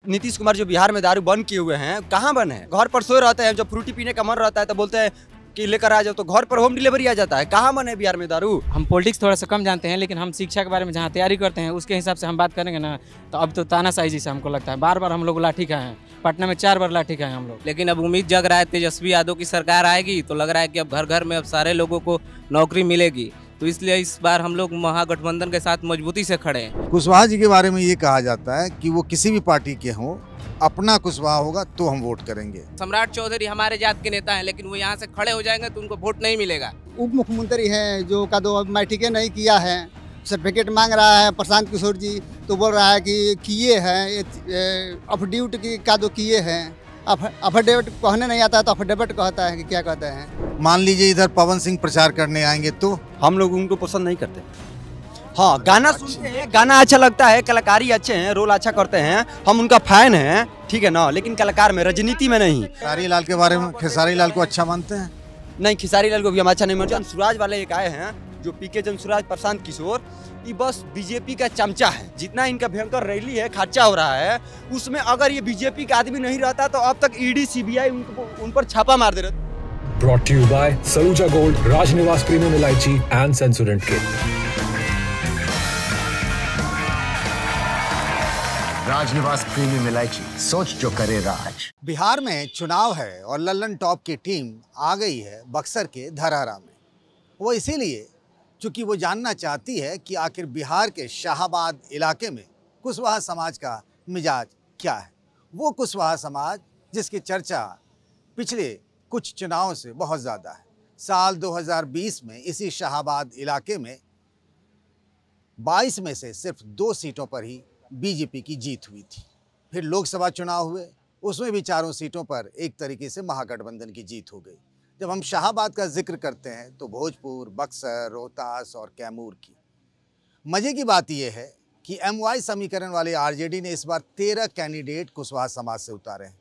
नीतीश कुमार जो बिहार में दारू बंद किए हुए हैं, कहाँ बंद है? घर पर सोए रहते हैं, जब फ्रूटी पीने का मन रहता है तो बोलते हैं कि लेकर आ जाओ, तो घर पर होम डिलीवरी आ जाता है। कहाँ बंद है बिहार में दारू? हम पॉलिटिक्स थोड़ा सा कम जानते हैं, लेकिन हम शिक्षा के बारे में जहाँ तैयारी करते हैं उसके हिसाब से हम बात करेंगे ना, तो अब तो तानाशाही जैसा हमको लगता है। बार बार हम लोग लाठी खाए हैं, पटना में 4 बार लाठी खाए हम लोग। लेकिन अब उम्मीद जग रहा है तेजस्वी यादव की सरकार आएगी तो लग रहा है कि अब घर घर में अब सारे लोगों को नौकरी मिलेगी, तो इसलिए इस बार हम लोग महागठबंधन के साथ मजबूती से खड़े हैं। कुशवाहा जी के बारे में ये कहा जाता है कि वो किसी भी पार्टी के हों, अपना कुशवाहा होगा तो हम वोट करेंगे। सम्राट चौधरी हमारे जात के नेता हैं, लेकिन वो यहाँ से खड़े हो जाएंगे तो उनको वोट नहीं मिलेगा। उप मुख्यमंत्री हैं जो का दो मैट्रिक नहीं किया है, सर्टिफिकेट मांग रहा है प्रशांत किशोर जी, तो बोल रहा है कि किए हैं, अफिडेविट की का दो किए हैं। अफिडेविट कहने नहीं आता है तो अफिडेविट कहता है कि क्या कहते हैं। मान लीजिए इधर पवन सिंह प्रचार करने आएंगे तो हम लोग उनको पसंद नहीं करते। हाँ, गाना सुनते हैं, गाना अच्छा लगता है, कलाकारी अच्छे हैं, रोल अच्छा करते हैं, हम उनका फैन हैं, ठीक है ना, लेकिन कलाकार में, राजनीति में नहीं। खेसारी लाल के बारे में, खेसारी लाल को अच्छा मानते हैं? नहीं, खेसारी लाल को भी हम अच्छा नहीं मानते। जनसुराज वाले एक आए हैं जो पीके जनसुराज, प्रशांत किशोर, ये बस बीजेपी का चमचा है। जितना इनका भयंकर रैली है, खर्चा हो रहा है, उसमें अगर ये बीजेपी का आदमी नहीं रहता तो अब तक ईडी सीबीआई उन पर छापा मार दे रहे। Brought to you by Saluja Gold, Rajnivas Premium Elaichi and Sensorynt Kit. Rajniwas premium इलायची, सोच जो करे राज। बिहार में चुनाव है और लल्लन टॉप की टीम आ गई है बक्सर के धरहरा में। वो इसीलिए क्योंकि वो जानना चाहती है कि आखिर बिहार के शाहाबाद इलाके में कुशवाहा समाज का मिजाज क्या है। वो कुशवाहा समाज जिसकी चर्चा पिछले कुछ चुनावों से बहुत ज़्यादा है। साल 2020 में इसी शाहाबाद इलाके में 22 में से सिर्फ 2 सीटों पर ही बीजेपी की जीत हुई थी। फिर लोकसभा चुनाव हुए, उसमें भी 4 सीटों पर एक तरीके से महागठबंधन की जीत हो गई। जब हम शाहाबाद का जिक्र करते हैं तो भोजपुर, बक्सर, रोहतास और कैमूर की। मज़े की बात यह है कि MY समीकरण वाले RJD ने इस बार 13 कैंडिडेट कुशवाहा समाज से उतारे हैं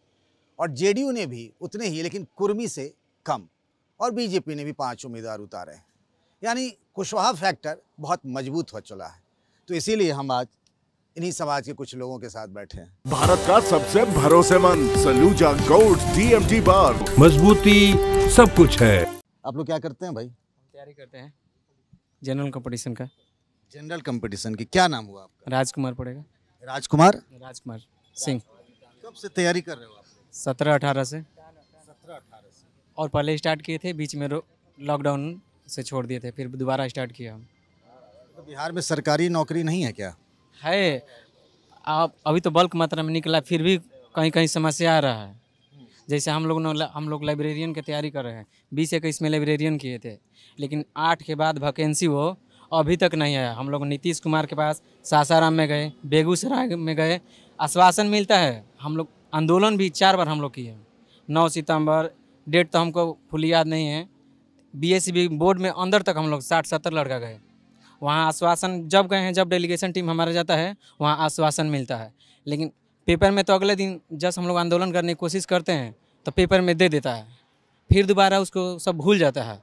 और JDU ने भी उतने ही, लेकिन कुर्मी से कम, और बीजेपी ने भी 5 उम्मीदवार उतारे हैं। यानी कुशवाहा फैक्टर बहुत मजबूत हो चला है। तो इसीलिए हम आज इन्हीं समाज के कुछ लोगों के साथ बैठे हैं। भारत का सबसे भरोसेमंद सलूजा गोल्ड DMT बार, मजबूती सब कुछ है। आप लोग क्या करते हैं भाई? तैयारी करते हैं जनरल कंपटीशन का। जनरल कंपटीशन की क्या नाम हुआ आपका? राजकुमार पड़ेगा। राजकुमार सिंह। कब से तैयारी कर रहे हो आप? 17-18 से। 17-18 से। और पहले स्टार्ट किए थे, बीच में लॉकडाउन से छोड़ दिए थे, फिर दोबारा स्टार्ट किया हम। तो बिहार में सरकारी नौकरी नहीं है क्या? है, आप अभी तो बल्क मात्रा में निकला, फिर भी कहीं कहीं समस्या आ रहा है। जैसे हम लोग लाइब्रेरियन की तैयारी कर रहे हैं, 20-21 में लाइब्रेरियन किए थे, लेकिन 8 के बाद वैकेंसी वो अभी तक नहीं आया। हम लोग नीतीश कुमार के पास सासाराम में गए, बेगूसराय में गए, आश्वासन मिलता है। हम लोग आंदोलन भी 4 बार हम लोग किए। 9 सितंबर, डेट तो हमको फुल याद नहीं है। BSB बोर्ड में अंदर तक हम लोग 60-70 लड़का गए। वहाँ आश्वासन जब गए हैं, जब डेलीगेशन टीम हमारा जाता है वहाँ आश्वासन मिलता है, लेकिन पेपर में तो अगले दिन जब हम लोग आंदोलन करने की कोशिश करते हैं तो पेपर में दे देता है, फिर दोबारा उसको सब भूल जाता है।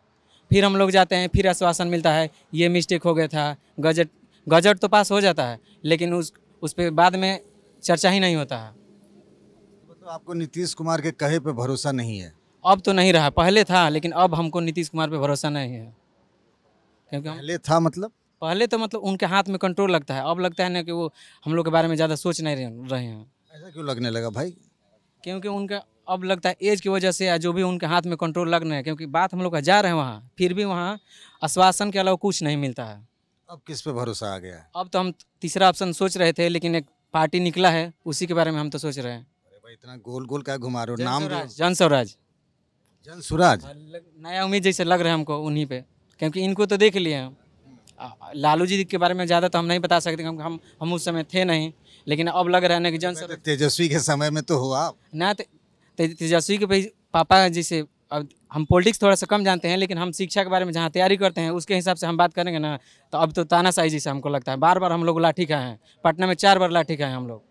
फिर हम लोग जाते हैं, फिर आश्वासन मिलता है, ये मिस्टेक हो गया था। गजट तो पास हो जाता है, लेकिन उस पर बाद में चर्चा ही नहीं होता है। तो आपको नीतीश कुमार के कहे पे भरोसा नहीं है? अब तो नहीं रहा, पहले था, लेकिन अब हमको नीतीश कुमार पे भरोसा नहीं है। क्योंकि पहले था मतलब? पहले तो मतलब उनके हाथ में कंट्रोल लगता है, अब लगता है ना कि वो हम लोग के बारे में ज़्यादा सोच नहीं रहे हैं। ऐसा क्यों लगने लगा भाई? क्योंकि उनका अब लगता है एज की वजह से, या जो भी उनके हाथ में कंट्रोल लग रहे हैं, क्योंकि बात हम लोग का जा रहे हैं वहाँ, फिर भी वहाँ आश्वासन के अलावा कुछ नहीं मिलता है। अब किस पे भरोसा आ गया है? अब तो हम तीसरा ऑप्शन सोच रहे थे, लेकिन एक पार्टी निकला है, उसी के बारे में हम तो सोच रहे हैं। अरे भाई, इतना गोल गोल क्या घुमा रहे हो? नाम जनस्वराज। जनसुराज नया उम्मीद जैसे लग रहा है हमको उन्हीं पे, क्योंकि इनको तो देख लिए हैं। लालू जी के बारे में ज़्यादा तो हम नहीं बता सकते, क्योंकि हम उस समय थे नहीं, लेकिन अब लग रहा है ना कि जनस्वराज। तेजस्वी के समय में तो हुआ ना। तेजस्वी के पापा जैसे, अब हम पॉलिटिक्स थोड़ा सा कम जानते हैं, लेकिन हम शिक्षा के बारे में जहाँ तैयारी करते हैं उसके हिसाब से हम बात करेंगे ना, तो अब तो तानाशाही जैसा हमको लगता है। बार बार हम लोग लाठी खाए हैं, पटना में 4 बार लाठी खाए हम लोग।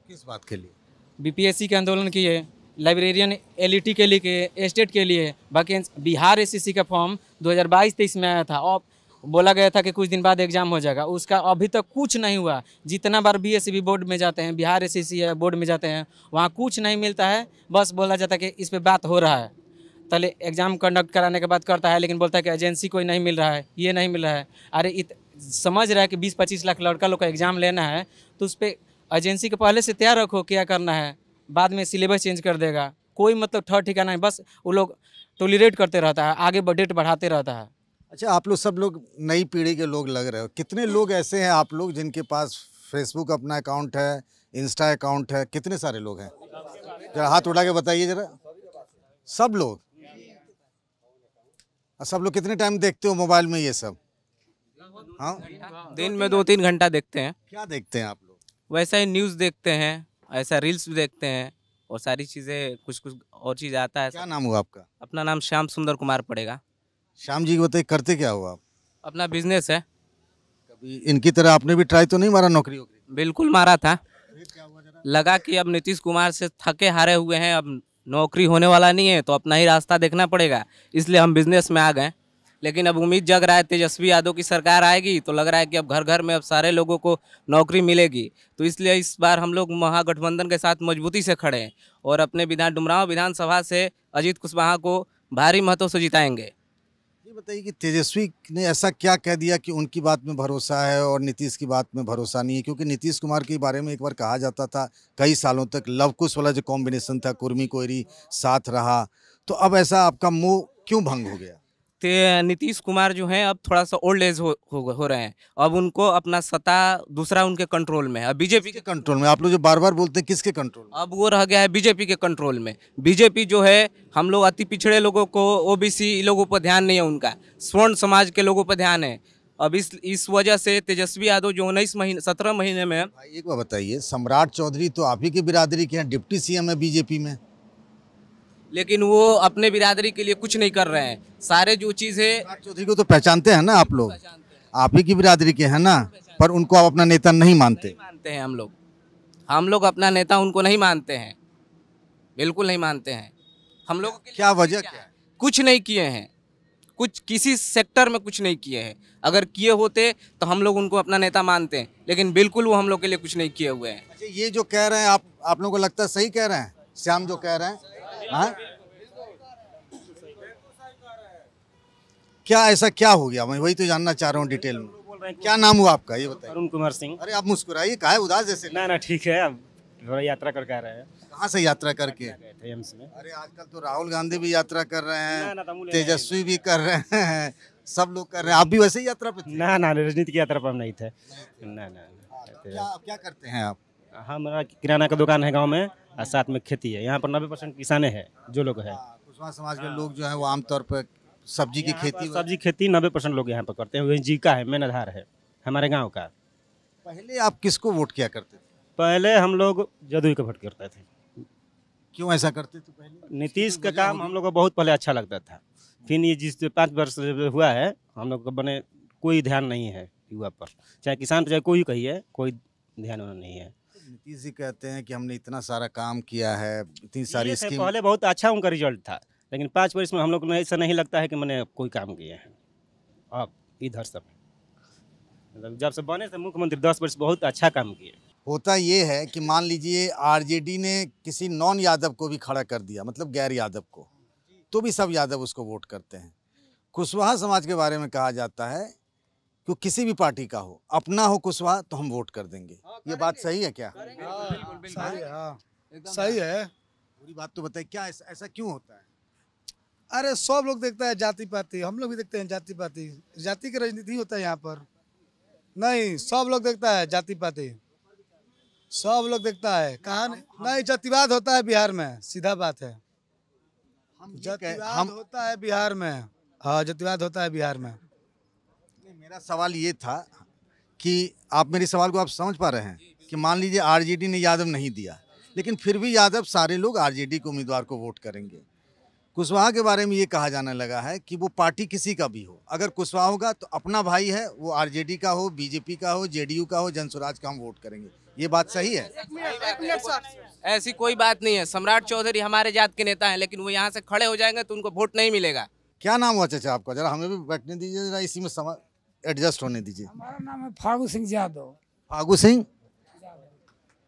किस बात के लिए? BPSC के आंदोलन किए, लाइब्रेरियन LET के लिए, एस्टेट के लिए, बाकी बिहार SSC का फॉर्म 2022-23 में आया था। बोला गया था कि कुछ दिन बाद एग्जाम हो जाएगा, उसका अभी तक कुछ नहीं हुआ। जितना बार बीएससी बोर्ड में जाते हैं, बिहार एसएससी है बोर्ड में जाते हैं, वहाँ कुछ नहीं मिलता है। बस बोला जाता है कि इस पे बात हो रहा है, पहले एग्ज़ाम कंडक्ट कराने के बाद करता है, लेकिन बोलता है कि एजेंसी कोई नहीं मिल रहा है, ये नहीं मिल रहा है। अरे समझ रहा है कि 20-25 लाख लड़का लोग का एग्ज़ाम लेना है, तो उस पर एजेंसी के पहले से तैयार रखो क्या करना है, बाद में सिलेबस चेंज कर देगा। कोई मतलब ठर ठिकाना नहीं, बस वो लोग टोलरेट करते रहता है, आगे डेट बढ़ाते रहता है। अच्छा, आप लोग सब लोग नई पीढ़ी के लोग लग रहे हो। कितने लोग ऐसे हैं आप लोग जिनके पास फेसबुक अपना अकाउंट है, इंस्टा अकाउंट है? कितने सारे लोग हैं? जरा हाथ उठा के बताइए जरा। सब लोग? सब लोग कितने टाइम देखते हो मोबाइल में ये सब? हाँ, दिन में 2-3 घंटा देखते हैं। क्या देखते हैं आप लोग? वैसा ही न्यूज़ देखते हैं, ऐसा रील्स भी देखते हैं और सारी चीज़ें, कुछ कुछ और चीज़ आता है। क्या नाम हुआ आपका? अपना नाम श्याम सुंदर कुमार पड़ेगा। श्याम जी, बताइए करते क्या हो आप? अपना बिजनेस है। कभी इनकी तरह आपने भी ट्राई तो नहीं मारा नौकरी वोकरी? बिल्कुल मारा था, लगा कि अब नीतीश कुमार से थके हारे हुए हैं, अब नौकरी होने वाला नहीं है तो अपना ही रास्ता देखना पड़ेगा, इसलिए हम बिजनेस में आ गए। लेकिन अब उम्मीद जग रहा है तेजस्वी यादव की सरकार आएगी तो लग रहा है कि अब घर घर में अब सारे लोगों को नौकरी मिलेगी, तो इसलिए इस बार हम लोग महागठबंधन के साथ मजबूती से खड़े हैं और अपने डुमरांव विधानसभा से अजीत कुशवाहा को भारी मतों से जिताएंगे। ये बताइए कि तेजस्वी ने ऐसा क्या कह दिया कि उनकी बात में भरोसा है और नीतीश की बात में भरोसा नहीं है? क्योंकि नीतीश कुमार के बारे में एक बार कहा जाता था कई सालों तक, लव कुश वाला जो कॉम्बिनेशन था, कुर्मी कोयरी साथ रहा, तो अब ऐसा आपका मुंह क्यों भंग हो गया? नीतीश कुमार जो हैं अब थोड़ा सा ओल्ड एज हो रहे हैं, अब उनको अपना सत्ता दूसरा उनके कंट्रोल में है। अब बीजेपी के कंट्रोल में? आप लोग जो बार बार बोलते हैं किसके कंट्रोल में? अब वो रह गया है बीजेपी के कंट्रोल में। बीजेपी जो है, हम लोग अति पिछड़े लोगों को, ओबीसी लोगों पर ध्यान नहीं है उनका, स्वर्ण समाज के लोगों पर ध्यान है। अब इस वजह से तेजस्वी यादव जो 17 महीने में। एक बार बताइए, सम्राट चौधरी तो आप ही की बिरादरी के हैं, डिप्टी सीएम है बीजेपी में, लेकिन वो अपने बिरादरी के लिए कुछ नहीं कर रहे हैं। सारे जो चीज़ है, सम्राट चौधरी को तो पहचानते हैं ना आप लोग, आप ही की बिरादरी के हैं ना, पर उनको आप अपना नेता नहीं मानते? मानते हैं हम लोग अपना नेता उनको नहीं मानते हैं, बिल्कुल नहीं मानते हैं। हम लोग क्या वजह क्या है? कुछ नहीं किए हैं, कुछ किसी सेक्टर में कुछ नहीं किए हैं। अगर किए होते तो हम लोग उनको अपना नेता मानते हैं, लेकिन बिल्कुल वो हम लोग के लिए कुछ नहीं किए हुए हैं। अच्छा, ये जो कह रहे हैं आप लोगों को लगता है सही कह रहे हैं? श्याम जो कह रहे हैं, हाँ? क्या ऐसा क्या हो गया? मैं वही तो जानना चाह रहा हूँ डिटेल में। क्या नाम हुआ आपका, ये बताइए? अरुण कुमार सिंह। अरे आप मुस्कुराइए, काहे उदास जैसे? ना ठीक है, अब थोड़ा यात्रा करके आ रहे हैं। कहाँ से यात्रा करके? एम्स में। अरे आजकल तो राहुल गांधी भी यात्रा कर रहे हैं, ना, तेजस्वी भी कर रहे हैं, सब लोग कर रहे हैं। आप भी वैसे ही यात्रा पे थे? ना राजनीति की यात्रा पर हम नहीं थे। ना क्या करते हैं आप? हमारा किराना का दुकान है गांव में और साथ में खेती है। यहाँ पर 90% किसाने हैं जो लोग हैं। कुशवाहा समाज के लोग जो है वो आमतौर पर सब्जी की खेती 90% लोग यहाँ पर करते हैं। वही जीविका है, मेन आधार है हमारे गाँव का। पहले आप किसको वोट किया करते थे? पहले हम लोग जदयू को वोट करते थे। क्यों ऐसा करते थे पहले? नीतीश का काम हम लोग को बहुत पहले अच्छा लगता था, फिर ये जिस 5 वर्ष हुआ है हम लोग को बने कोई ध्यान नहीं है युवा पर, चाहे किसान पर, चाहे कोई कहिए, कोई ध्यान नहीं है। नीतीश जी कहते हैं कि हमने इतना सारा काम किया है, इतनी सारी स्कीम। पहले बहुत अच्छा उनका रिजल्ट था, लेकिन 5 वर्ष में हम लोग को ऐसा नहीं लगता है कि मैंने कोई काम किया है। अब इधर सब मतलब जब से बने थे मुख्यमंत्री 10 वर्ष बहुत अच्छा काम किए। होता ये है कि मान लीजिए आरजेडी ने किसी नॉन यादव को भी खड़ा कर दिया, मतलब गैर यादव को, तो भी सब यादव उसको वोट करते हैं। कुशवाहा समाज के बारे में कहा जाता है कि किसी भी पार्टी का हो, अपना हो कुशवाहा तो हम वोट कर देंगे। ये बात सही है क्या? सही है, हाँ सही है। पूरी बात तो बताइए, क्या ऐसा क्यों होता है? अरे सब लोग देखता है जाति पाति, हम लोग भी देखते हैं जाति पाति, जाति की राजनीति होता है यहाँ पर। नहीं, सब लोग देखता है जाति पाति, सब लोग देखता है। कहाँ नहीं, जातिवाद होता है बिहार में, सीधा बात है। जातिवाद होता है बिहार में, हाँ जातिवाद होता है बिहार में। मेरा सवाल ये था कि आप मेरे सवाल को आप समझ पा रहे हैं कि मान लीजिए आरजेडी ने यादव नहीं दिया, लेकिन फिर भी यादव सारे लोग आरजेडी के उम्मीदवार को वोट करेंगे। कुशवाहा के बारे में ये कहा जाने लगा है कि वो पार्टी किसी का भी हो, अगर कुशवाहा होगा तो अपना भाई है, वो आरजेडी का हो, बीजेपी का हो, जेडीयू का हो, जनसुराज का, हम वोट करेंगे। ये बात सही है? ऐसी कोई बात नहीं है। सम्राट चौधरी हमारे जात के नेता हैं, लेकिन वो यहाँ से खड़े हो जाएंगे तो उनको वोट नहीं मिलेगा। क्या नाम हुआ चाचा आपका? जरा हमें भी बैठने दीजिए, जरा इसी में एडजस्ट होने दीजिए। हमारा नाम है फागू सिंह यादव। फागू सिंह,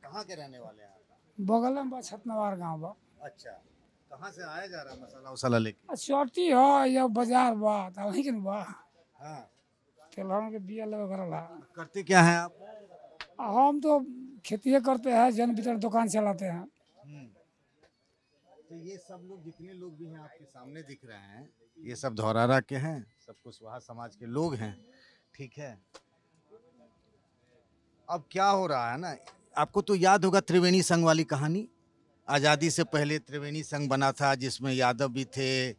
कहाँ के रहने वाले हैं आप? बगल में छतनवार गाँव बा। अच्छा, कहाँ से आया जा रहा मसाला वसाला लेके? चौटी हो या बाजार बा त वहीं के न बा। हाँ, तेलहन के बिया लगा करला। करते क्या हैं आप? हम तो खेती करते हैं, जन वितरण दुकान चलाते हैं। तो ये सब लोग जितने लोग भी हैं आपके सामने दिख रहे हैं, ये सब धौरारा के हैं, सब कुशवाहा समाज के लोग हैं, ठीक है। अब क्या हो रहा है ना, आपको तो याद होगा त्रिवेणी संघ वाली कहानी। आज़ादी से पहले त्रिवेणी संघ बना था, जिसमें यादव भी थे,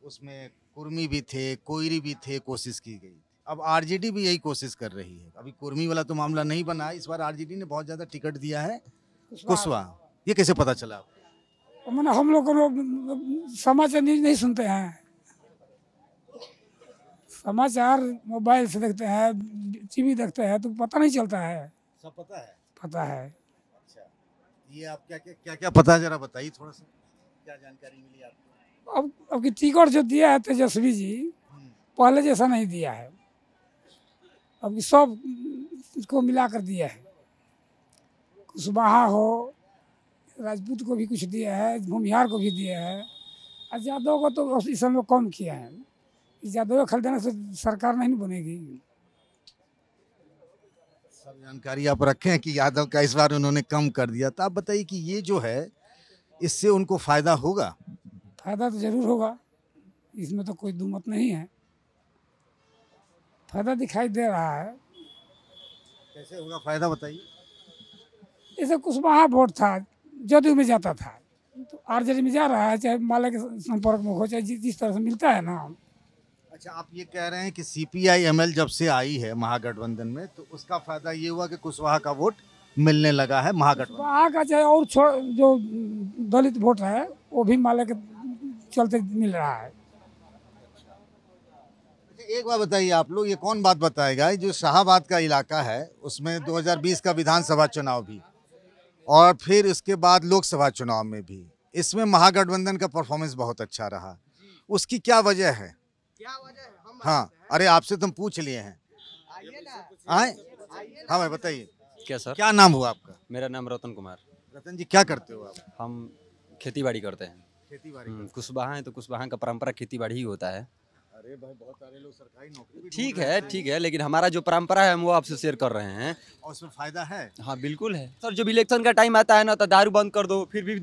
उसमें कुर्मी भी थे, कोयरी भी थे, कोशिश की गई। अब आरजेडी भी यही कोशिश कर रही है। अभी कुर्मी वाला तो मामला नहीं बना है, इस बार आरजेडी ने बहुत ज़्यादा टिकट दिया है कुशवाहा। ये कैसे पता चला आपको? मैंने हम लोग समाचार न्यूज नहीं सुनते हैं, समाचार मोबाइल से देखते हैं, टीवी देखते हैं, तो पता नहीं चलता है। सब पता है? पता है। अच्छा, ये आप क्या क्या पता है, जरा बताइए थोड़ा सा, क्या जानकारी मिली आपको? अब की टिकट जो दिया है तेजस्वी जी, पहले जैसा नहीं दिया है। अब सब को मिला कर दिया है। कुशवाहा हो, राजपूत को भी कुछ दिया है, भूमिहार को भी दिया है, और यादव को तो इस समय कम किया है। यादव खरीदने से सरकार नहीं बनेगी। सब जानकारी आप रखें कि यादव का इस बार उन्होंने कम कर दिया। तो आप बताइए कि ये जो है, इससे उनको फायदा होगा? फायदा तो जरूर होगा, इसमें तो कोई दुमत नहीं है। फायदा दिखाई दे रहा है। कैसे होगा फायदा, बताइए। जैसे कुशवाहा वोट था, जदयू में जाता था, तो आरजेडी में जा रहा है, चाहे माले के संपर्क में हो, चाहे जिस तरह से मिलता है ना। अच्छा, आप ये कह रहे हैं कि CPI-ML जब से आई है महागठबंधन में, तो उसका फायदा ये हुआ कि कुशवाहा का वोट मिलने लगा है महागठबंधन। कुशवाहा का चाहे और जो दलित वोट है, वो भी माले के चलते मिल रहा है। एक बात बताइए आप लोग, ये कौन बात बताएगा, जो शाहाबाद का इलाका है, उसमें 2020 का विधानसभा चुनाव भी, और फिर उसके बाद लोकसभा चुनाव में भी, इसमें महागठबंधन का परफॉर्मेंस बहुत अच्छा रहा। उसकी क्या वजह है? हाँ, अरे आपसे तुम पूछ लिए हैं। आए? हाँ भाई बताइए। क्या सर? क्या नाम हुआ आपका? मेरा नाम रतन कुमार। रतन जी, क्या करते हो आप? हम खेती बाड़ी करते हैं। खेती बाड़ी? कुशवाहा है तो कुशवाहा का परंपरा खेती बाड़ी ही होता है। अरे भाई, बहुत सारे लोग सरकारी नौकरी भी ठीक है, ठीक है, लेकिन हमारा जो परंपरा है हम वो आपसे शेयर कर रहे हैं। और उसमें फायदा है? हाँ बिल्कुल है सर। जब इलेक्शन का टाइम आता है ना, तो दारू बंद कर दो, फिर भी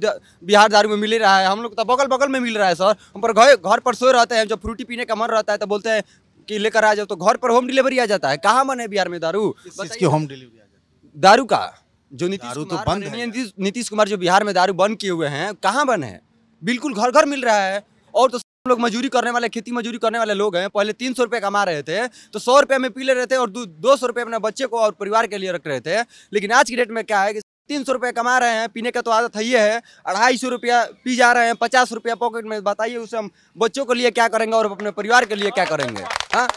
बिहार दारू में मिल रहा है। हम लोग तो बगल बगल में मिल रहा है सर। हम पर घर पर सोए रहते हैं, जब फ्रूटी पीने का मन रहता है तो बोलते हैं कि लेकर आ जाओ, तो घर पर होम डिलीवरी आ जाता है। कहाँ बने बिहार में दारू? इसकी होम डिलीवरी आ जाती है? दारू का जो नीतीश कुमार जो बिहार में दारू बंद किए हुए हैं, कहाँ बंद है? बिल्कुल घर घर मिल रहा है। और तो हम लोग मजदूरी करने वाले, खेती मजदूरी करने वाले लोग हैं। पहले 300 रुपये कमा रहे थे, तो 100 रुपये में पी ले रहे थे, और 200 रुपये अपने बच्चे को और परिवार के लिए रख रहे थे। लेकिन आज की डेट में क्या है कि 300 रुपये कमा रहे हैं, पीने का तो आदत है ही है, 250 रुपया पी जा रहे हैं, 50 रुपया पॉकेट में। बताइए उसे हम बच्चों के लिए क्या करेंगे और अपने परिवार के लिए क्या करेंगे? हाँ,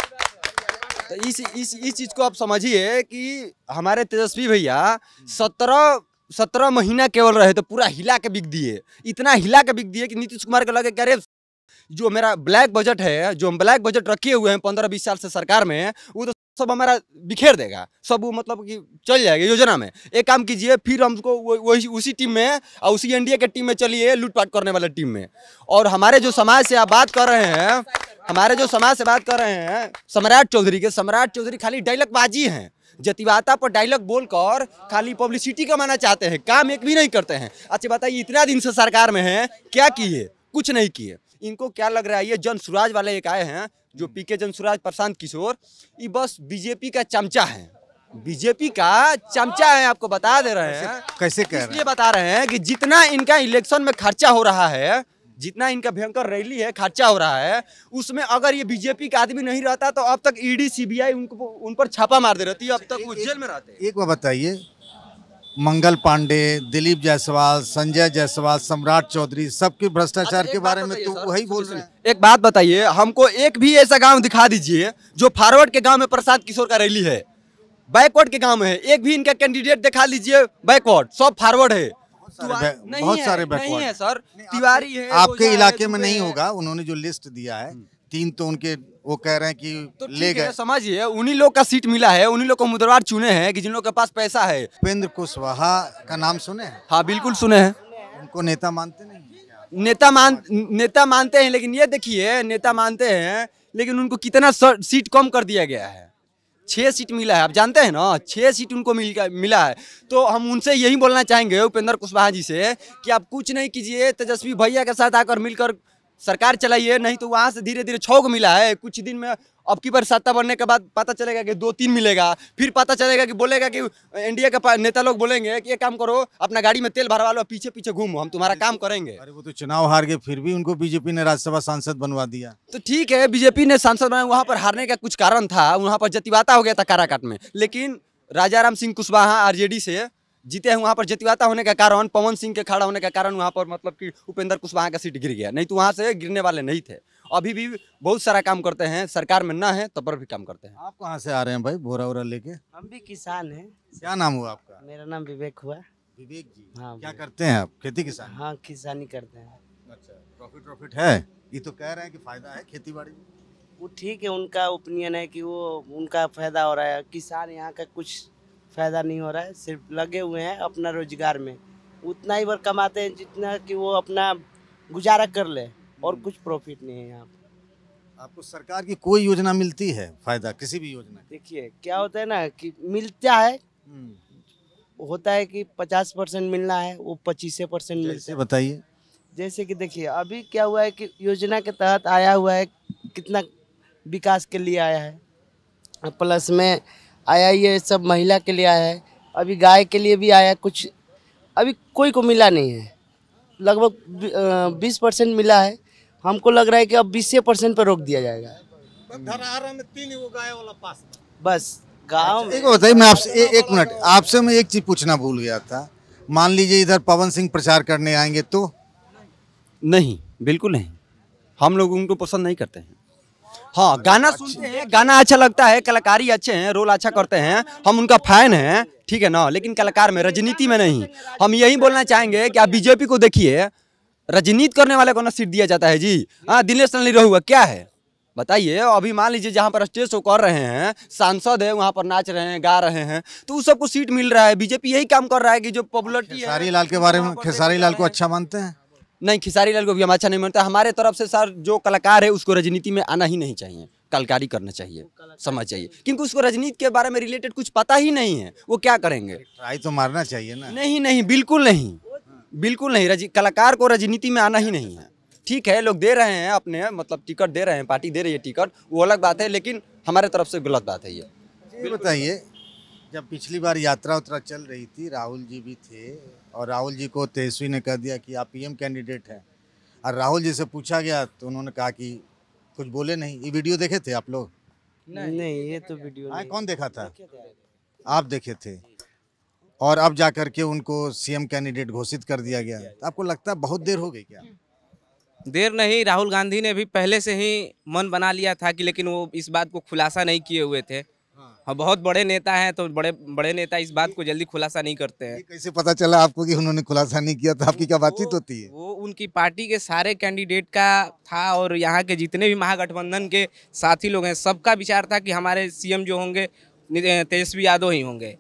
तो इस चीज़ को आप समझिए कि हमारे तेजस्वी भैया 17 महीना केवल रहे तो पूरा हिला के बिक दिए। इतना हिला के बिक दिए कि नीतीश कुमार को लगे कह रहे जो मेरा ब्लैक बजट है, जो हम ब्लैक बजट रखे हुए हैं 15-20 साल से सरकार में, वो तो सब हमारा बिखेर देगा, सब वो मतलब कि चल जाएगा योजना में। एक काम कीजिए, फिर हमको वही उसी टीम में और उसी एनडीए के टीम में चलिए, लूटपाट करने वाले टीम में। और हमारे जो समाज से आप बात कर रहे हैं, सम्राट चौधरी खाली डायलॉग बाजी हैं। जतिवाता पर डायलॉग बोलकर खाली पब्लिसिटी कमाना चाहते हैं, काम एक भी नहीं करते हैं। अच्छा बताइए, इतना दिन से सरकार में है, क्या किए? कुछ नहीं किए। इनको क्या लग रहा है, ये जन सुराज वाले एक आए हैं जो पीके जन सुराज प्रशांत किशोर, ये बस बीजेपी का चमचा है। बीजेपी का चमचा है, आपको बता दे रहे हैं। कैसे कह रहे हैं? इसलिए बता रहे हैं कि जितना इनका इलेक्शन में खर्चा हो रहा है, जितना इनका भयंकर रैली है, खर्चा हो रहा है, उसमें अगर ये बीजेपी का आदमी नहीं रहता तो अब तक ईडी सीबीआई उन पर छापा मार दे रहती है, अब तक वो जेल में रहते। एक बात बताइए, मंगल पांडे, दिलीप जायसवाल, संजय जायसवाल, सम्राट चौधरी, सबके भ्रष्टाचार के बारे में तो वही बोल रहे हैं। एक बात बताइए, हमको एक भी ऐसा गांव दिखा दीजिए जो फॉरवर्ड के गांव में प्रशांत किशोर का रैली है, बैकवर्ड के गांव में है। एक भी इनका कैंडिडेट दिखा लीजिए बैकवर्ड, सब फॉरवर्ड है। बहुत सारे बैकवर्ड नहीं है सर, तिवारी है। आपके इलाके में नहीं होगा, उन्होंने जो लिस्ट दिया है 3 तो उनके वो कह रहे हैं कि तो ले ठीक है, गए। समझिए उन्हीं लोग का सीट मिला है, उन्हीं लोग को उम्मीदवार चुने हैं कि जिन लोग के पास पैसा है। उपेंद्र कुशवाहा का नाम सुने हैं? हाँ बिल्कुल सुने हैं। उनको नेता मानते नहीं? नेता मानते हैं, लेकिन ये देखिए नेता मानते हैं लेकिन उनको कितना सीट कम कर दिया गया है। 6 सीट मिला है, आप जानते हैं ना, 6 सीट उनको मिला है। तो हम उनसे यही बोलना चाहेंगे उपेंद्र कुशवाहा जी से कि आप कुछ नहीं कीजिए, तेजस्वी भैया के साथ आकर मिलकर सरकार चलाइए, नहीं तो वहाँ से धीरे धीरे 6 को मिला है। कुछ दिन में अब की बार सत्ता बनने के बाद पता चलेगा कि 2-3 मिलेगा, फिर पता चलेगा कि बोलेगा कि एनडीए के नेता लोग बोलेंगे कि ये काम करो, अपना गाड़ी में तेल भरवा लो, पीछे पीछे घूमो, हम तुम्हारा काम करेंगे। अरे वो तो चुनाव हार गए, फिर भी उनको बीजेपी ने राज्यसभा सांसद बनवा दिया। तो ठीक है, बीजेपी ने सांसद बनाया, वहाँ पर हारने का कुछ कारण था, वहाँ पर जतिवाता हो गया था काराकाट में, लेकिन राजाराम सिंह कुशवाहा आरजेडी से जीते हैं। वहाँ पर जतिवाता होने का कारण, पवन सिंह के खड़ा होने का कारण वहाँ पर मतलब कि उपेंद्र कुशवाहा का सीट गिर गया, नहीं तो वहाँ से गिरने वाले नहीं थे। अभी भी बहुत सारा काम करते हैं, सरकार में ना है तब पर भी काम करते हैं। आप कहाँ से आ रहे हैं भाई, बोरा वोरा लेके? हम भी किसान हैं। क्या नाम हुआ आपका? मेरा नाम विवेक हुआ। विवेक जी, हाँ, क्या करते हैं आप? खेती किसान? हाँ, किसानी करते हैं। अच्छा, प्रॉफिट है? ये तो कह रहे हैं कि फायदा है खेती बाड़ी में। वो ठीक है, उनका ओपिनियन है कि वो उनका फायदा हो रहा है। किसान यहाँ का कुछ फायदा नहीं हो रहा है, सिर्फ लगे हुए हैं अपना रोजगार में, उतना ही बार कमाते हैं जितना कि वो अपना गुजारा कर ले, और कुछ प्रॉफिट नहीं है यहाँ पे। आपको सरकार की कोई योजना मिलती है फायदा, किसी भी योजना? देखिए क्या होता है ना कि मिलता है, होता है कि 50% मिलना है, वो 25% मिलता है। बताइए। जैसे कि देखिए अभी क्या हुआ है कि योजना के तहत आया हुआ है, कितना विकास के लिए आया है, प्लस में आया ये सब महिला के लिए आया है, अभी गाय के लिए भी आया कुछ, अभी कोई को मिला नहीं है, लगभग 20% मिला है। हमको लग रहा है कि अब 20% पर रोक दिया जाएगा। धरहरा में 3 वो गाय वाला पास बस गाँव में। एक बताइए, मैं आपसे एक मिनट, आपसे मैं एक चीज पूछना भूल गया था। मान लीजिए इधर पवन सिंह प्रचार करने आएंगे तो? नहीं, बिल्कुल नहीं, हम लोग उनको पसंद नहीं करते हैं। हाँ, गाना सुनते हैं, गाना अच्छा लगता है, कलाकारी अच्छे हैं, रोल अच्छा करते हैं, हम उनका फैन हैं, ठीक है ना, लेकिन कलाकार में, राजनीति में नहीं। हम यही बोलना चाहेंगे कि आप बीजेपी को देखिए, राजनीति करने वाले को ना सीट दिया जाता है जी। हाँ, दिनेश नली रहुआ क्या है बताइए। अभी मान लीजिए जहाँ पर स्टेज शो कर रहे हैं, सांसद है, वहाँ पर नाच रहे हैं, गा रहे हैं, तो उस सबको सीट मिल रहा है। बीजेपी यही काम कर रहा है कि जो पॉपुलरिटी है। खेसारी लाल के बारे में, खेसारी लाल को अच्छा मानते हैं? नहीं, खेसारी लाल को भी हम अच्छा नहीं मानते। हमारे तरफ से सर जो कलाकार है उसको राजनीति में आना ही नहीं चाहिए, कलाकारी करना चाहिए, समझ चाहिए, क्योंकि उसको राजनीति के बारे में रिलेटेड कुछ पता ही नहीं है, वो क्या करेंगे। ट्राई तो मारना चाहिए ना। नहीं, बिल्कुल नहीं, बिल्कुल नहीं, कलाकार को राजनीति में आना ही नहीं है। ठीक है, लोग दे रहे हैं अपने मतलब टिकट दे रहे हैं, पार्टी दे रही है टिकट, वो अलग बात है, लेकिन हमारे तरफ से गलत बात है ये। बताइए, जब पिछली बार यात्रा उतरा चल रही थी, राहुल जी भी थे, और राहुल जी को तेजस्वी ने कह दिया कि आप पीएम कैंडिडेट हैं, और राहुल जी से पूछा गया तो उन्होंने कहा कि कुछ बोले नहीं। ये वीडियो देखे थे आप लोग? नहीं, ये तो वीडियो नहीं। कौन देखा था? आप देखे थे, और अब जाकर के उनको सीएम कैंडिडेट घोषित कर दिया गया। तो आपको लगता है बहुत देर हो गई क्या? देर नहीं, राहुल गांधी ने भी पहले से ही मन बना लिया था कि, लेकिन वो इस बात को खुलासा नहीं किए हुए थे। हाँ, बहुत बड़े नेता हैं तो बड़े नेता इस बात को जल्दी खुलासा नहीं करते हैं। कैसे पता चला आपको कि उन्होंने खुलासा नहीं किया था? आपकी क्या बातचीत होती है? वो उनकी पार्टी के सारे कैंडिडेट का था, और यहाँ के जितने भी महागठबंधन के साथी लोग हैं, सबका विचार था कि हमारे सीएम जो होंगे तेजस्वी यादव ही होंगे,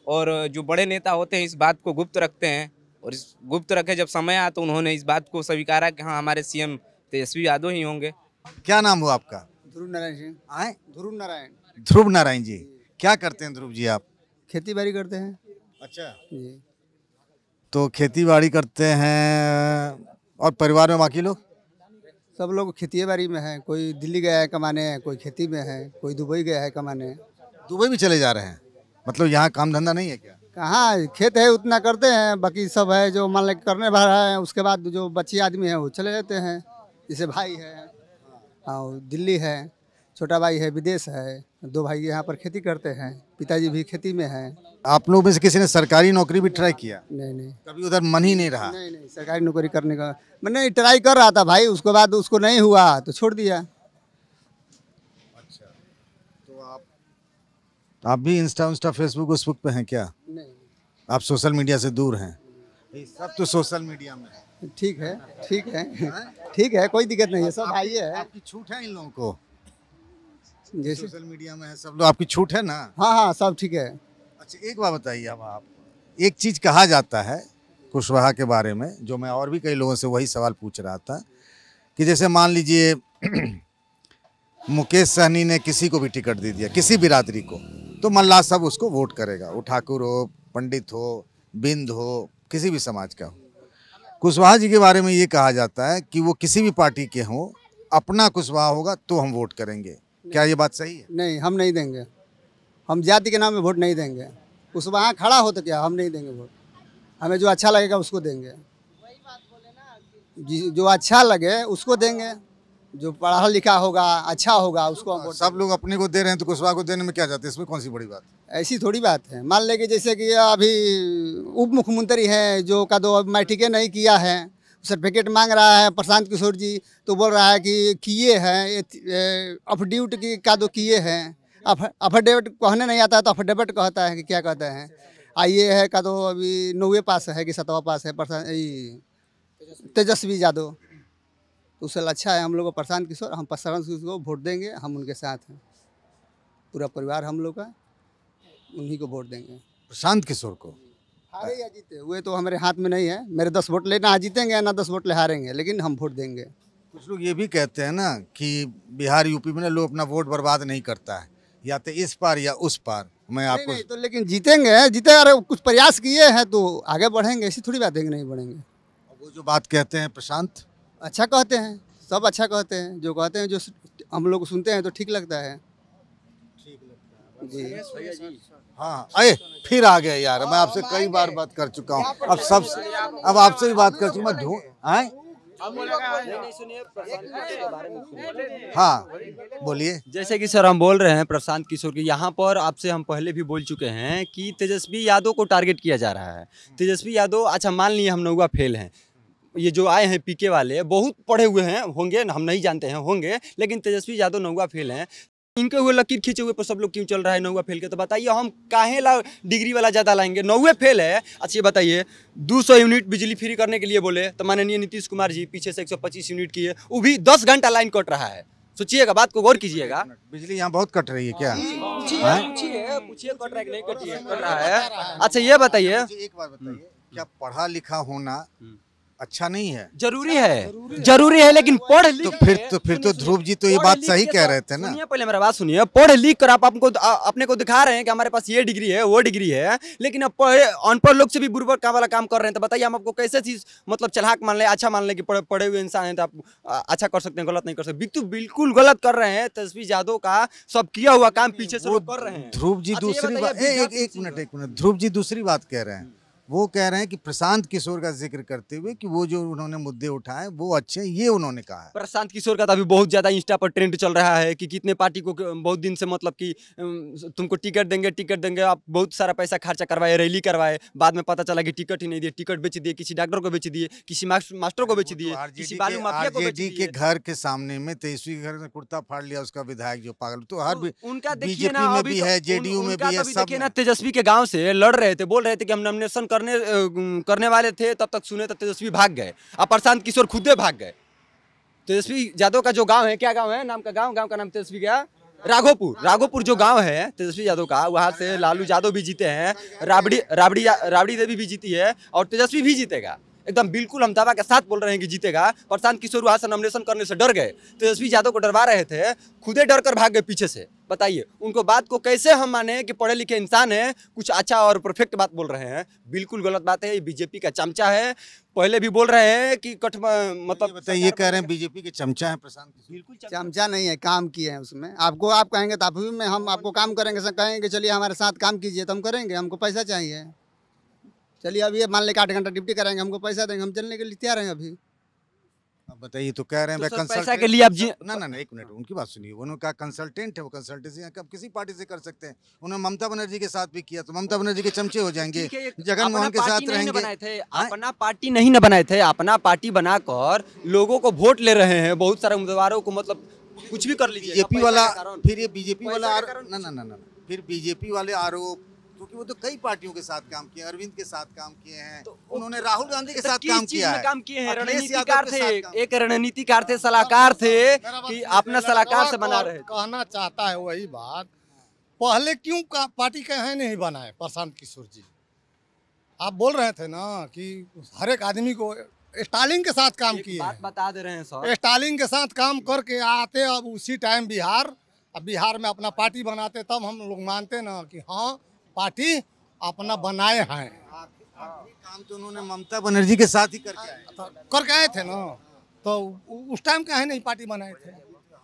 और जो बड़े नेता होते हैं इस बात को गुप्त रखते हैं, और इस गुप्त रखे जब समय आया तो उन्होंने इस बात को स्वीकारा कि हाँ, हमारे सीएम तेजस्वी यादव ही होंगे। क्या नाम हुआ आपका? ध्रुव नारायण सिंह। आए? ध्रुव नारायण। ध्रुव नारायण जी, क्या करते हैं ध्रुव जी आप? खेती बाड़ी करते हैं। अच्छा जी। तो खेती बाड़ी करते हैं, और परिवार में बाकी लोग? सब लोग खेती बाड़ी में है, कोई दिल्ली गया है कमाने, कोई खेती में है, कोई दुबई गया है कमाने। दुबई भी चले जा रहे हैं? मतलब यहाँ काम धंधा नहीं है क्या? कहाँ, खेत है उतना करते हैं, बाकी सब है जो मान लें करने वाला है, उसके बाद जो बच्चे आदमी है वो चले जाते हैं। जैसे भाई है, हाँ, दिल्ली है, छोटा भाई है विदेश है, 2 भाई यहाँ पर खेती करते हैं, पिताजी भी खेती में है। आप लोग में से किसी ने सरकारी नौकरी भी ट्राई किया? नहीं, कभी उधर मन ही नहीं रहा? नहीं, सरकारी नौकरी करने का मैंने ट्राई कर रहा था भाई, उसके बाद उसको नहीं हुआ तो छोड़ दिया। अच्छा, तो आप भी इंस्टा फेसबुक पे हैं क्या? नहीं, आप सोशल मीडिया से दूर हैं? ये सब तो सोशल मीडिया में है। ठीक है, ठीक है, ठीक है, कोई दिक्कत नहीं है, सब भाई है। आपकी छूट है इन लोगों को, जैसे सोशल मीडिया में है सब लोग, आपकी छूट है ना? हाँ हाँ, सब ठीक है। अच्छा एक बात बताइए, अब आप, एक चीज़ कहा जाता है कुशवाहा के बारे में, जो मैं और भी कई लोगों से वही सवाल पूछ रहा था, कि जैसे मान लीजिए मुकेश सहनी ने किसी को भी टिकट दे दिया, किसी बिरादरी को, तो मल्लाह सब उसको वोट करेगा, वो ठाकुर हो, पंडित हो, बिंद हो, किसी भी समाज का हो। कुशवाहा जी के बारे में ये कहा जाता है कि वो किसी भी पार्टी के हों, अपना कुशवाहा होगा तो हम वोट करेंगे। क्या ये बात सही है? नहीं, हम नहीं देंगे, हम जाति के नाम में वोट नहीं देंगे। कुशवाहा खड़ा हो तो क्या, हम नहीं देंगे वोट, हमें जो अच्छा लगेगा उसको देंगे, जो अच्छा लगे उसको देंगे, जो पढ़ा लिखा होगा, अच्छा होगा, उसको हम वोट। सब लोग अपने को दे रहे हैं तो कुशवाहा को देने में क्या जाते हैं, इसमें कौन सी बड़ी बात? ऐसी थोड़ी बात है। मान ले कि जैसे कि अभी उप मुख्यमंत्री है जो का दो मैट्रिक नहीं किया है, सर्टिफिकेट मांग रहा है प्रशांत किशोर जी, तो बोल रहा है कि किए हैं, अफिडेविट की का दो किए हैं। अफिडेविट कहने नहीं आता है तो अफिडेविट कहता है कि क्या कहते हैं। आइए है का दो अभी 9वीं पास है कि 7वां पास है तेजस्वी यादव, तो उससे अच्छा है हम लोग को प्रशांत किशोर। हम प्रशांत किशोर को वोट देंगे, हम उनके साथ हैं, पूरा परिवार हम लोग का, उन्हीं को वोट देंगे। प्रशांत किशोर को हारे या जीते हुए तो हमारे हाथ में नहीं है। मेरे 10 वोट ले ना जीतेंगे ना 10 वोट ले हारेंगे, लेकिन हम वोट देंगे। कुछ लोग ये भी कहते हैं ना कि बिहार यूपी में ना लोग अपना वोट बर्बाद नहीं करता है, या तो इस पार या उस पार। मैं आपको नहीं, तो लेकिन जीतेंगे, जीते अरे कुछ प्रयास किए हैं तो आगे बढ़ेंगे, ऐसी थोड़ी बात है कि नहीं बढ़ेंगे। वो जो बात कहते हैं प्रशांत, अच्छा कहते हैं, सब अच्छा कहते हैं, जो कहते हैं, जो हम लोग सुनते हैं तो ठीक लगता है। जी हाँ, अरे फिर आ गए यार, मैं आपसे कई बार बात कर चुका हूँ, अब आपसे भी बात कर चुका हूँ। हाँ बोलिए। जैसे कि सर हम बोल रहे हैं प्रशांत किशोर की, यहाँ पर आपसे हम पहले भी बोल चुके हैं कि तेजस्वी यादव को टारगेट किया जा रहा है। तेजस्वी यादव, अच्छा मान लिए हम नौवा फेल हैं, ये जो आए हैं पीके वाले बहुत पढ़े हुए हैं, होंगे हम नहीं जानते हैं, होंगे, लेकिन तेजस्वी यादव नौवा फेल हैं। इनके हुए लकीर खींचे हुए पर सब लोग क्यों चल रहा है नौवा फेल के? तो बताइए हम काहे ला डिग्री वाला ज़्यादा लाएंगे? नौवे फेल है। अच्छा ये बताइए 200 यूनिट बिजली फ्री करने के लिए बोले तो माननीय नीतीश कुमार जी पीछे से 125 यूनिट की है, वो भी 10 घंटा लाइन कट रहा है। सोचिएगा, बात को गौर कीजिएगा। बिजली यहाँ बहुत कट रही है क्या? पूछिए कट रहा है कि नहीं कट रहा है। अच्छा ये बताइए, एक बात बताइए, क्या पढ़ा लिखा होना अच्छा नहीं है? जरूरी है, लेकिन पढ़ लिख तो फिर तो ध्रुव जी तो ये बात सही कह रहे थे ना। सुनिए पहले मेरा बात सुनिए, पढ़ लिख कर आप अपने को दिखा रहे हैं कि हमारे पास ये डिग्री है वो डिग्री है, लेकिन अब अनपढ़ लोग से भी बुर्बक का वाला काम कर रहे हैं। तो बताइए हम आपको कैसे चीज मतलब चलाक मान ले, अच्छा मान ले कि पढ़े हुए इंसान हैं तो आप अच्छा कर सकते हैं, गलत नहीं कर सकते। बिल्कुल गलत कर रहे हैं। तेजस्वी यादव का सब किया हुआ काम पीछे से लोग कर रहे हैं। ध्रुव जी दूसरी बात, एक मिनट, ध्रुव जी दूसरी बात कह रहे हैं। वो कह रहे हैं कि प्रशांत किशोर का जिक्र करते हुए कि वो जो उन्होंने मुद्दे उठाए वो अच्छे, ये उन्होंने कहा है। प्रशांत किशोर का तो अभी बहुत ज्यादा इंस्टा पर ट्रेंड चल रहा है कि कितने पार्टी को बहुत दिन से मतलब कि तुमको टिकट देंगे, आप बहुत सारा पैसा खर्चा करवाए, रैली करवाए, बाद में पता चला कि टिकट ही नहीं दिए, टिकट बेच दिए, किसी डॉक्टर को बेच दिए, किसी मास्टर को बेच दिए, किसी बालू माफिया को बेच दिए। के घर के सामने में तेजस्वी के घर में कुर्ता फाड़ लिया उसका विधायक जो पागल, तो हर उनका बीजेपी में भी है, जेडीयू में भी है, सब ना तेजस्वी के गाँव से लड़ रहे थे, बोल रहे थे कि हम नॉमिनेशन करने वाले थे, तब तक सुने तो तेजस्वी भाग गए, अब प्रशांत किशोर खुदे भाग गए। तेजस्वी यादव का जो गांव है, क्या गांव है, नाम का नाम तेजस्वी क्या, राघोपुर जो गांव है तेजस्वी यादव का, वहां से लालू यादव भी जीते हैं, राबड़ी देवी भी जीती है और तेजस्वी भी जीतेगा। एकदम बिल्कुल हम दावा के साथ बोल रहे हैं कि जीतेगा। प्रशांत किशोर वहां से नॉमिनेशन करने से डर गए, तेजस्वी यादव को डरवा रहे थे, खुदे डर कर भाग गए पीछे से। बताइए उनको बात को कैसे हम माने कि पढ़े लिखे इंसान है, कुछ अच्छा और परफेक्ट बात बोल रहे हैं? बिल्कुल गलत बात है। ये बीजेपी का चमचा है, पहले भी बोल रहे हैं कि मतलब ये कह रहे हैं बीजेपी के चमचा है प्रशांत। बिल्कुल चमचा नहीं है, काम किए हैं उसमें। आपको आप कहेंगे तो आप भी में हम आपको काम करेंगे, कहेंगे चलिए हमारे साथ काम कीजिए तो हम करेंगे, हमको पैसा चाहिए। चलिए अभी ये मान ले 8 घंटा ड्यूटी करेंगे, हमको पैसा देंगे, हम चलने के लिए तैयार हैं अभी। अब बताइए, तो कह रहे हैं तो पैसा के लिए आप ना एक मिनट उनकी बात सुनिए। उन्होंने कहा कंसल्टेंट है, वो कंसल्टेंसी अब किसी पार्टी से कर सकते हैं। उन्होंने ममता बनर्जी के साथ भी किया, तो ममता बनर्जी के चमचे हो जाएंगे, जगन मोहन के साथ रहेंगे। अपना पार्टी नहीं न बनाए थे, अपना पार्टी बनाकर लोगों को वोट ले रहे हैं, बहुत सारे उम्मीदवारों को, मतलब कुछ भी कर लीजिए। बीजेपी वाला, फिर ये बीजेपी वाला ना फिर बीजेपी वाले आरोप, क्योंकि वो तो कई पार्टियों के साथ काम किए, अरविंद के साथ काम किए हैं, उन्होंने राहुल गांधी के साथ काम किया है, काम किए हैं, अखिलेश रणनीतिकार यादव के थे, साथ एक रणनीतिकार थे, सलाहकार थे कि अपना सलाहकार से बना रहे। कहना चाहता है वही बात, पहले क्यों पार्टी के हैं नहीं बनाए प्रशांत किशोर जी? आप बोल रहे थे ना कि हर एक आदमी को स्टालिन के साथ काम किए, बात बता दे रहे हैं सर, स्टालिन के साथ काम करके आते, अब उसी टाइम बिहार में अपना पार्टी बनाते, तब हम लोग मानते ना कि हाँ पार्टी अपना बनाए हैं। काम तो उन्होंने ममता बनर्जी के साथ ही करके आए थे ना, तो उस टाइम काहे नहीं पार्टी बनाए थे?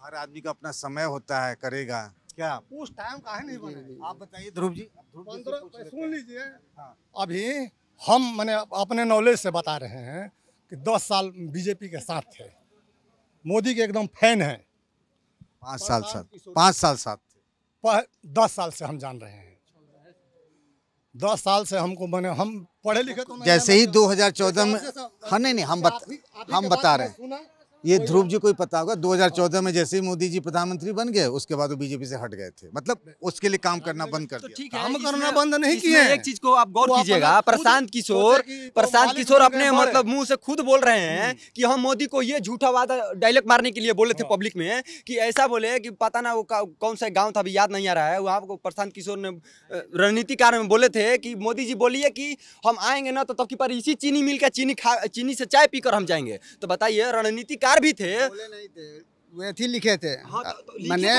हर आदमी का अपना समय होता है, करेगा क्या उस टाइम काहे नहीं बनाए? आप बताइए ध्रुव जी। सुन लीजिए, अभी हम मैंने अपने नॉलेज से बता रहे हैं कि 10 साल बीजेपी के साथ थे, मोदी के एकदम फैन हैं। 5 साल साथ 10 साल से हम जान रहे हैं, 10 साल से हमको हम पढ़े लिखे तो जैसे ही 2014 में, हाँ नहीं हम बता रहे हैं, ये ध्रुव जी को ही पता होगा, 2014 में जैसे ही मोदी जी प्रधानमंत्री बन गए उसके बाद वो बीजेपी से हट गए थे, मतलब उसके लिए काम करना बंद कर दिया। काम करना बंद नहीं किए। एक चीज को आप गौर कीजिएगा, प्रशांत किशोर अपने मतलब मुंह से खुद बोल रहे हैं कि हम मोदी को ये झूठा वादा डायलॉग मारने के लिए बोले थे पब्लिक में, कि ऐसा बोले कि पता ना वो कौन सा गाँव था, अभी याद नहीं आ रहा है, वहाँ को प्रशांत किशोर ने रणनीतिकार में बोले थे कि मोदी जी बोलिए कि हम आएंगे ना तो तब की पर इसी चीनी मिल का चीनी से चाय पीकर हम जाएंगे। तो बताइए, रणनीतिकार भी थे, बोले नहीं थे, वे थी लिखे थे, मैंने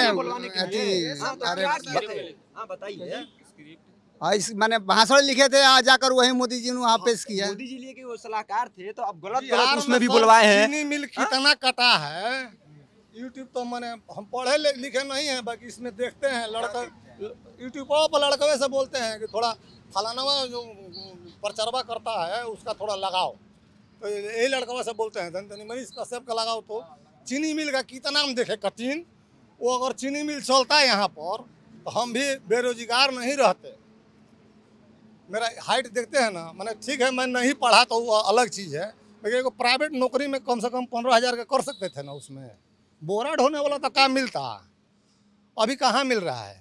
मैंने भाषण लिखे थे, आ जाकर वही मोदी जी ने वहाँ पेश किया। मोदी जी लिए कि वो सलाहकार थे, तो अब गलत उसमें भी बुलवाए हैं। चीनी मिल कितना कटा है, यूट्यूब तो मैंने हम पढ़े लिखे नहीं है, बाकी इसमें देखते हैं लड़का यूट्यूब पर लड़के से बोलते हैं कि थोड़ा फलाना जो प्रचारवा करता है उसका थोड़ा लगाओ, तो यही लड़का से बोलते हैं धनी मनीष कश्यप का लगाओ। तो चीनी मिल का कितना हम देखे कठिन, वो अगर चीनी मिल चलता है यहाँ पर तो हम भी बेरोजगार नहीं रहते। मेरा हाइट देखते हैं ना, मैंने ठीक है मैं नहीं पढ़ा तो वो अलग चीज़ है, लेकिन प्राइवेट नौकरी में कम से कम 15,000 का कर सकते थे ना, उसमें बोरा ढोने वाला तो काम मिलता, अभी कहाँ मिल रहा है।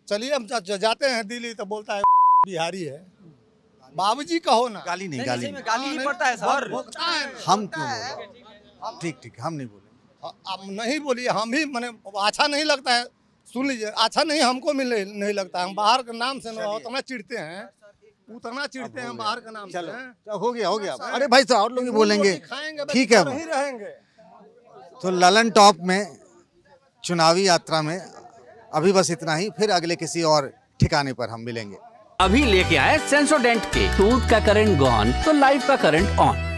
चलिए हम जाते हैं दिल्ली तो बोलता है बिहारी है, बाबूजी कहो ना, गाली नहीं पड़ता है सर, हम क्यों बोले? ठीक हम नहीं बोले, आप नहीं बोलिए, हम भी मैंने अच्छा नहीं लगता है, सुन लीजिए, अच्छा नहीं हमको नहीं लगता है, हम बाहर के नाम से उतना चिढ़ते हैं, बाहर के नाम से। हो गया। अरे भाई साहब और लोग बोलेंगे, ठीक है नहीं रहेंगे। तो ललन टॉप में चुनावी यात्रा में अभी बस इतना ही, फिर अगले किसी और ठिकाने पर हम मिलेंगे। अभी लेके आए सेंसोडेंट के, टूथ का करंट गॉन तो लाइफ का करंट ऑन।